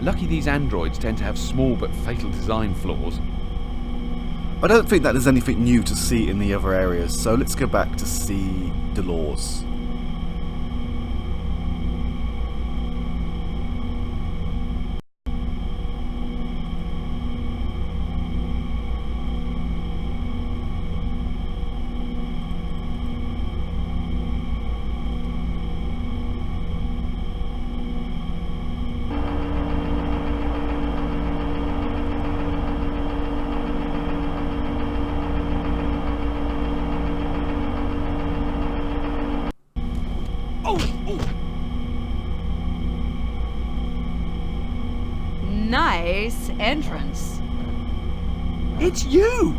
Lucky these androids tend to have small but fatal design flaws. I don't think that there's anything new to see in the other areas, so let's go back to see Dolores. Nice entrance. It's you!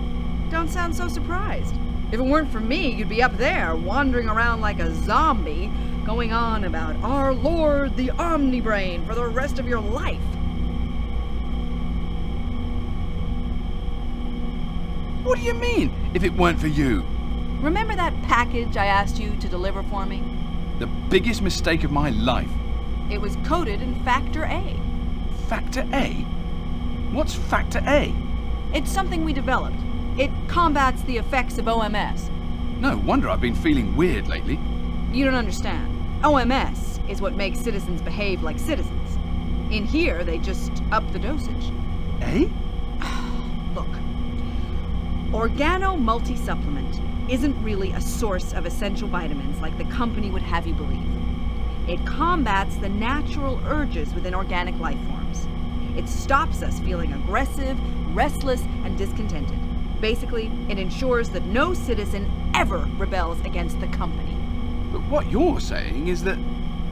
Don't sound so surprised. If it weren't for me, you'd be up there, wandering around like a zombie, going on about our Lord, the Omnibrain, for the rest of your life. What do you mean, if it weren't for you? Remember that package I asked you to deliver for me? The biggest mistake of my life. It was coded in Factor A. Factor A? What's Factor A? It's something we developed. It combats the effects of OMS. No wonder I've been feeling weird lately. You don't understand. OMS is what makes citizens behave like citizens. In here, they just up the dosage. Eh? Look, organo-multi-supplement isn't really a source of essential vitamins like the company would have you believe. It combats the natural urges within organic life forms. It stops us feeling aggressive, restless, and discontented. Basically, it ensures that no citizen ever rebels against the company. But what you're saying is that...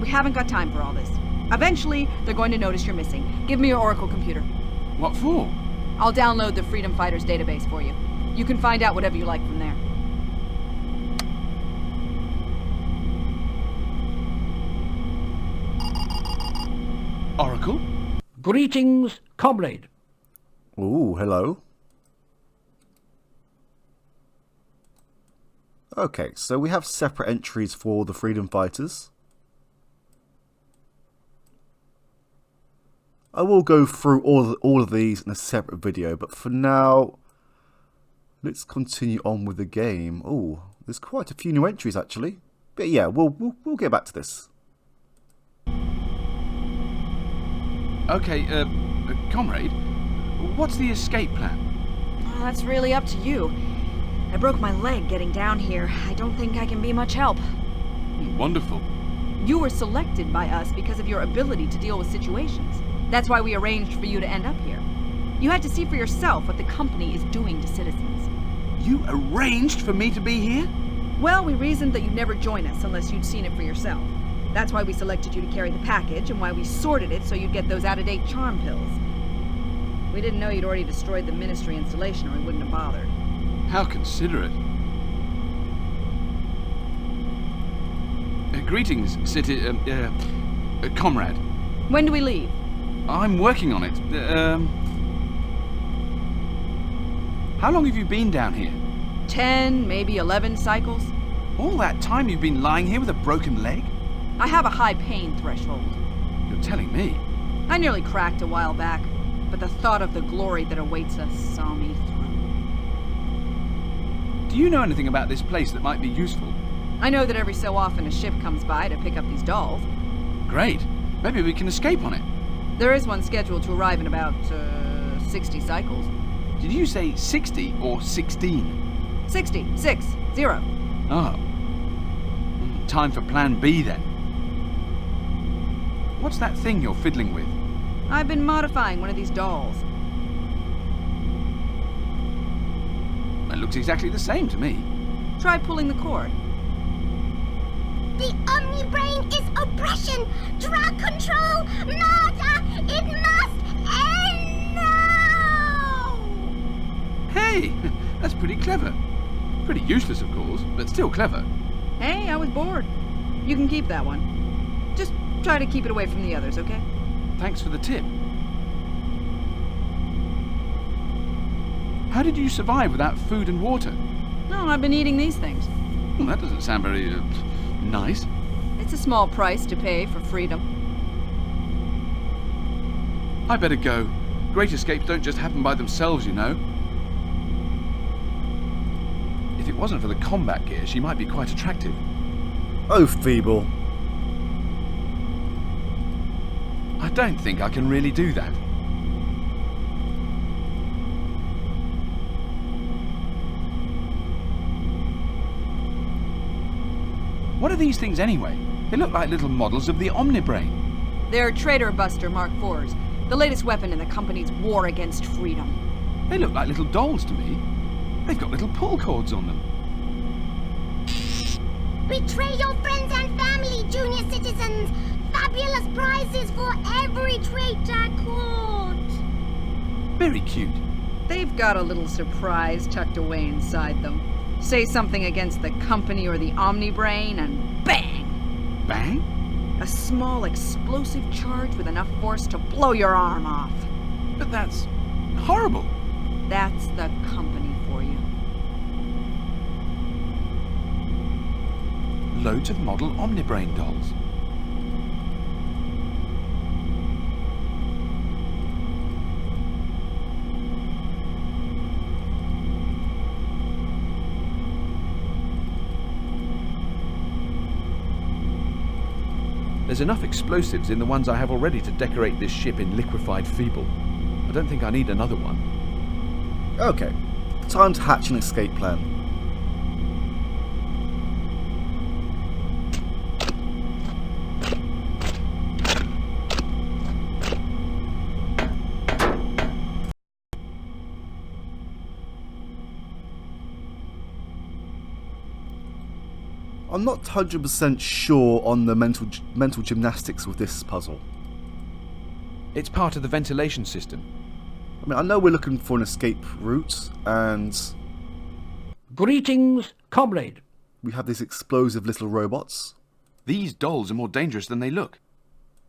We haven't got time for all this. Eventually, they're going to notice you're missing. Give me your Oracle computer. What for? I'll download the Freedom Fighters database for you. You can find out whatever you like from there. Oracle? Greetings, comrade. Ooh, hello. Okay, so we have separate entries for the Freedom Fighters. I will go through all of these in a separate video, but for now, let's continue on with the game. Oh, there's quite a few new entries actually, but yeah, we'll get back to this. Okay, comrade, what's the escape plan? Well, that's really up to you. I broke my leg getting down here. I don't think I can be much help. Wonderful. You were selected by us because of your ability to deal with situations. That's why we arranged for you to end up here. You had to see for yourself what the company is doing to citizens. You arranged for me to be here? Well, we reasoned that you'd never join us unless you'd seen it for yourself. That's why we selected you to carry the package, and why we sorted it so you'd get those out-of-date charm pills. We didn't know you'd already destroyed the Ministry installation, or we wouldn't have bothered. How considerate. Greetings, comrade. When do we leave? I'm working on it. How long have you been down here? 10, maybe 11 cycles. All that time you've been lying here with a broken leg? I have a high pain threshold. You're telling me? I nearly cracked a while back, but the thought of the glory that awaits us saw me through. Do you know anything about this place that might be useful? I know that every so often a ship comes by to pick up these dolls. Great. Maybe we can escape on it. There is one scheduled to arrive in about, 60 cycles. Did you say 60 or 16? 60. 6. 0. Oh. Time for plan B then. What's that thing you're fiddling with? I've been modifying one of these dolls. It looks exactly the same to me. Try pulling the cord. The Omnibrain is oppression, drug control, murder. It must end now! Hey, that's pretty clever. Pretty useless, of course, but still clever. Hey, I was bored. You can keep that one. Just try to keep it away from the others, okay? Thanks for the tip. How did you survive without food and water? No, I've been eating these things. Well, that doesn't sound very, nice. It's a small price to pay for freedom. I better go. Great escapes don't just happen by themselves, you know. If it wasn't for the combat gear, she might be quite attractive. Oh, Feeble. I don't think I can really do that. What are these things anyway? They look like little models of the Omnibrain. They're Trader Buster Mark IVs, the latest weapon in the company's war against freedom. They look like little dolls to me. They've got little pull cords on them. Betray your friends and family, junior citizens. Fabulous prizes for every traitor caught. Very cute. They've got a little surprise tucked away inside them. Say something against the company or the Omnibrain and bang! Bang? A small explosive charge with enough force to blow your arm off. But that's horrible. That's the company for you. Loads of model Omnibrain dolls. There's enough explosives in the ones I have already to decorate this ship in liquefied Feeble. I don't think I need another one. Okay, time to hatch an escape plan. I'm not 100% sure on the mental gymnastics with this puzzle. It's part of the ventilation system. I mean, I know we're looking for an escape route, and Greetings, comrade. we have these explosive little robots. These dolls are more dangerous than they look.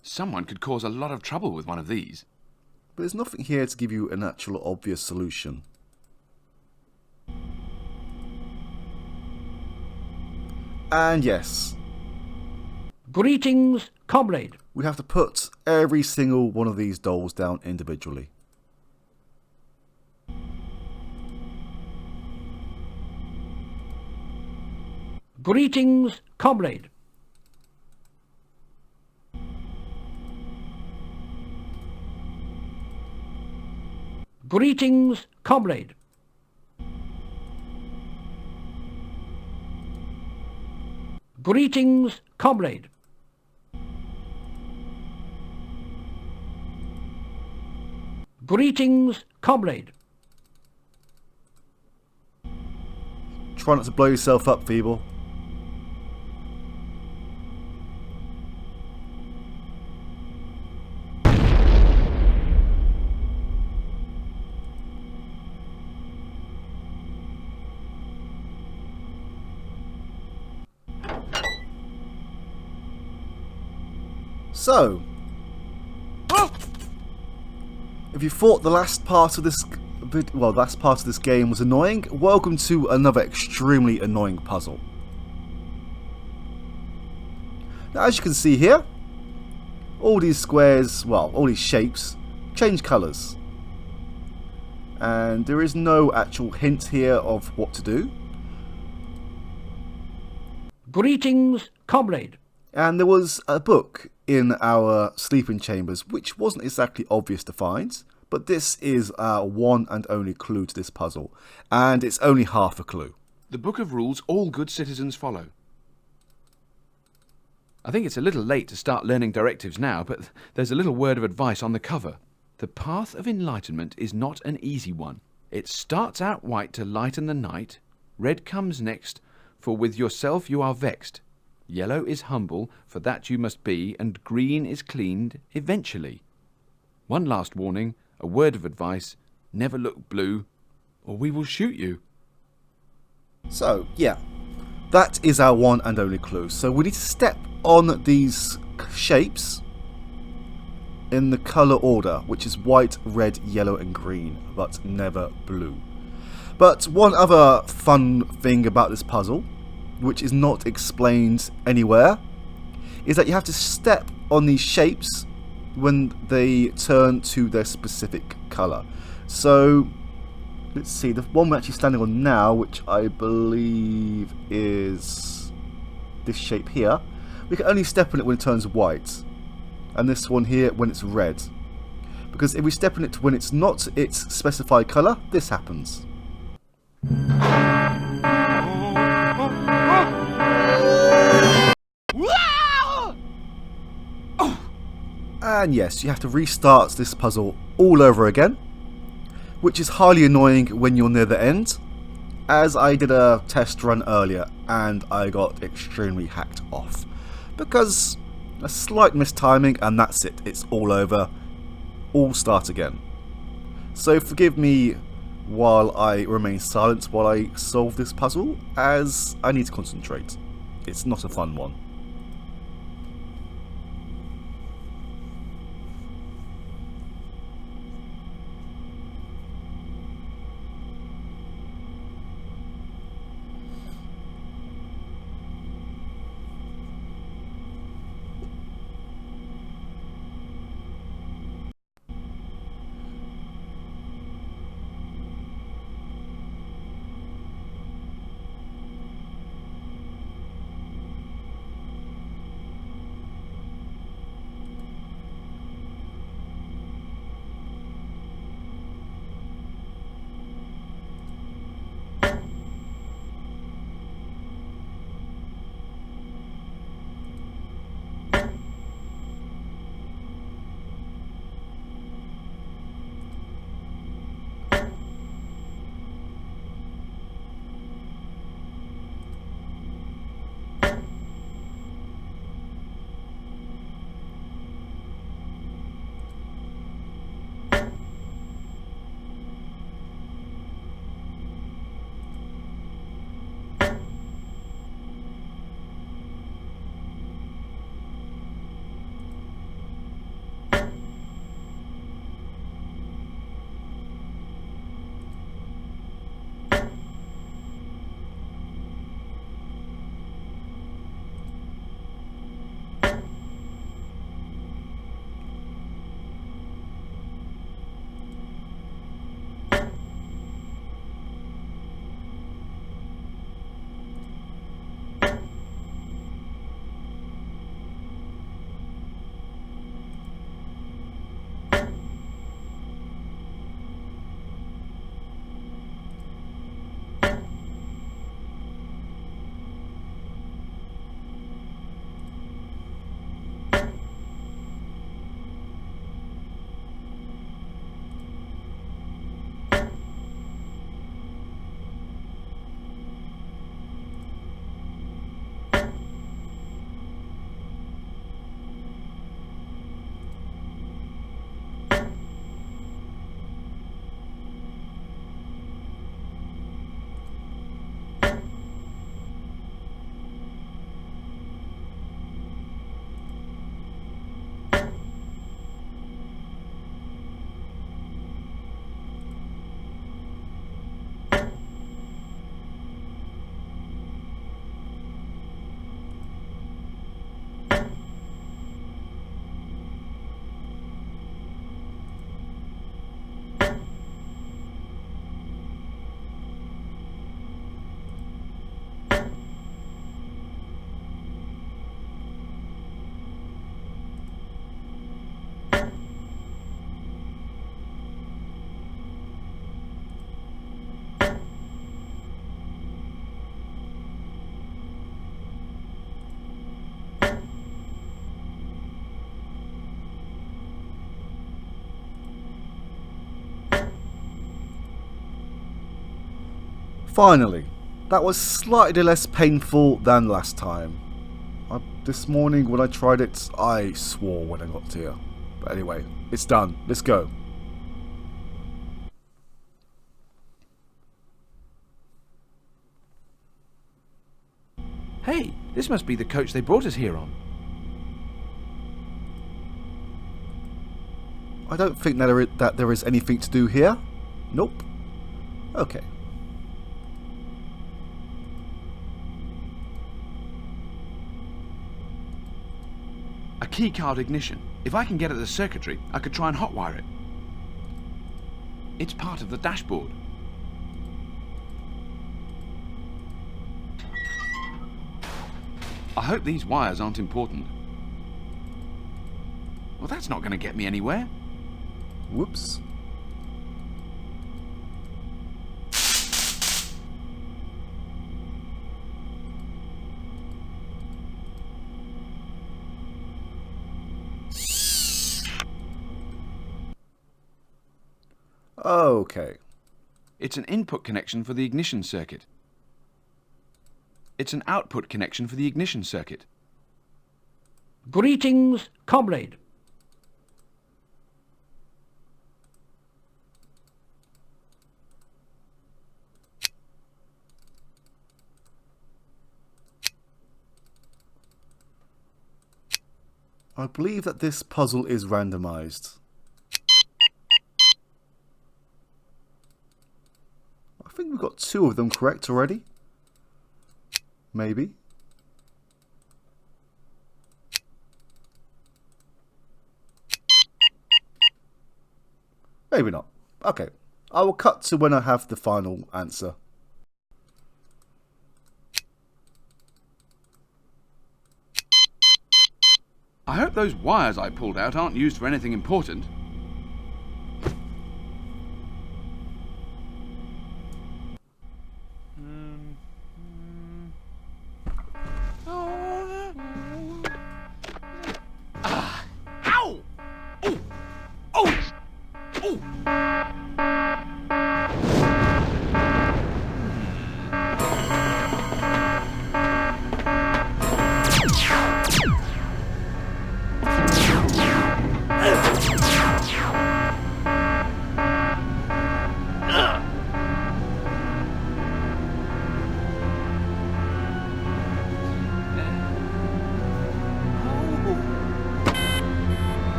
Someone could cause a lot of trouble with one of these. But there's nothing here to give you an actual obvious solution. And yes, Greetings, comrade. we have to put every single one of these dolls down individually. Greetings, comrade. Greetings, comrade. Greetings, comrade. Greetings, comrade. Try not to blow yourself up, Feeble. So, if you thought the last part of this game was annoying, welcome to another extremely annoying puzzle. Now, as you can see here, all these squares, well, all these shapes, change colours. And there is no actual hint here of what to do. Greetings, comrade. And there was a book in our sleeping chambers which wasn't exactly obvious to find, but this is our one and only clue to this puzzle, and it's only half a clue. The book of rules all good citizens follow. I think it's a little late to start learning directives now, but there's a little word of advice on the cover. The path of enlightenment is not an easy one. It starts out white to lighten the night, red comes next, for with yourself you are vexed. Yellow is humble, for that you must be, and green is cleaned eventually. One last warning, a word of advice, never look blue, or we will shoot you. So, yeah, that is our one and only clue. So we need to step on these shapes in the colour order, which is white, red, yellow and green, but never blue. But one other fun thing about this puzzle, which is not explained anywhere, is that you have to step on these shapes when they turn to their specific colour. So let's see, the one we're actually standing on now, which I believe is this shape here, we can only step on it when it turns white, and this one here when it's red. Because if we step on it when it's not its specified colour, this happens. And yes, you have to restart this puzzle all over again, which is highly annoying when you're near the end, as I did a test run earlier and I got extremely hacked off. Because a slight mistiming and that's it, it's all over, all start again. So forgive me while I remain silent while I solve this puzzle, as I need to concentrate. It's not a fun one. Finally, that was slightly less painful than last time. This morning when I tried it, I swore when I got here. But anyway, it's done. Let's go. Hey, this must be the coach they brought us here on. I don't think that there is anything to do here. Nope. Okay. A keycard ignition. If I can get at the circuitry, I could try and hotwire it. It's part of the dashboard. I hope these wires aren't important. Well, that's not going to get me anywhere. Whoops. Okay. It's an input connection for the ignition circuit. It's an output connection for the ignition circuit. Greetings, comrade. I believe that this puzzle is randomized. I think we've got 2 of them correct already. Maybe. Maybe not. Okay. I will cut to when I have the final answer. I hope those wires I pulled out aren't used for anything important. Ow! Oh! Oh! Oh!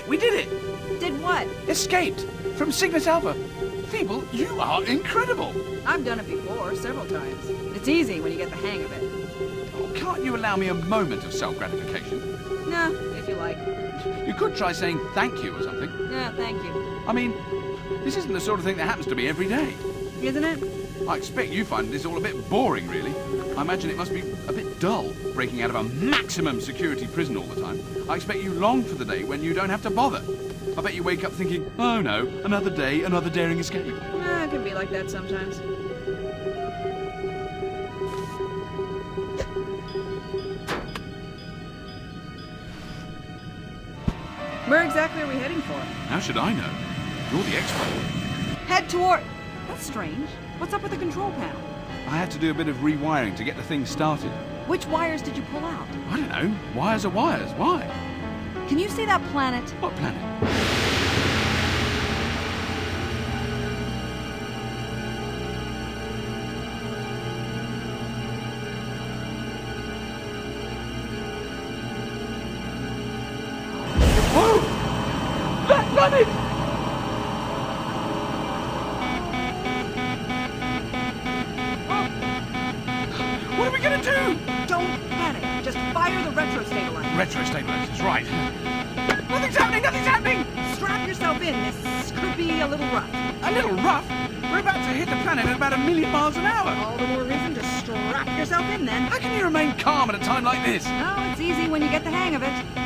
We did it! Did what? Escaped from Cygnus Alpha. Feeble, you are incredible. I've done it before, several times. It's easy when you get the hang of it. Oh, can't you allow me a moment of self-gratification? Nah, if you like. You could try saying thank you or something. Yeah, thank you. I mean, this isn't the sort of thing that happens to me every day. Isn't it? I expect you find this all a bit boring, really. I imagine it must be a bit dull, breaking out of a maximum security prison all the time. I expect you long for the day when you don't have to bother. I bet you wake up thinking, oh no, another day, another daring escape. It can be like that sometimes. Where exactly are we heading for? How should I know? You're the expert. Head toward... That's strange. What's up with the control panel? I had to do a bit of rewiring to get the thing started. Which wires did you pull out? I don't know. Wires are wires. Why? Can you see that planet? What planet? Oh! That planet! What are we gonna do? Don't retro stabilizer. Retro stabilizers, right. Nothing's happening, nothing's happening! Strap yourself in. This could be a little rough. A little rough? We're about to hit the planet at about 1,000,000 miles an hour. All the more reason to strap yourself in then. How can you remain calm at a time like this? Oh, it's easy when you get the hang of it.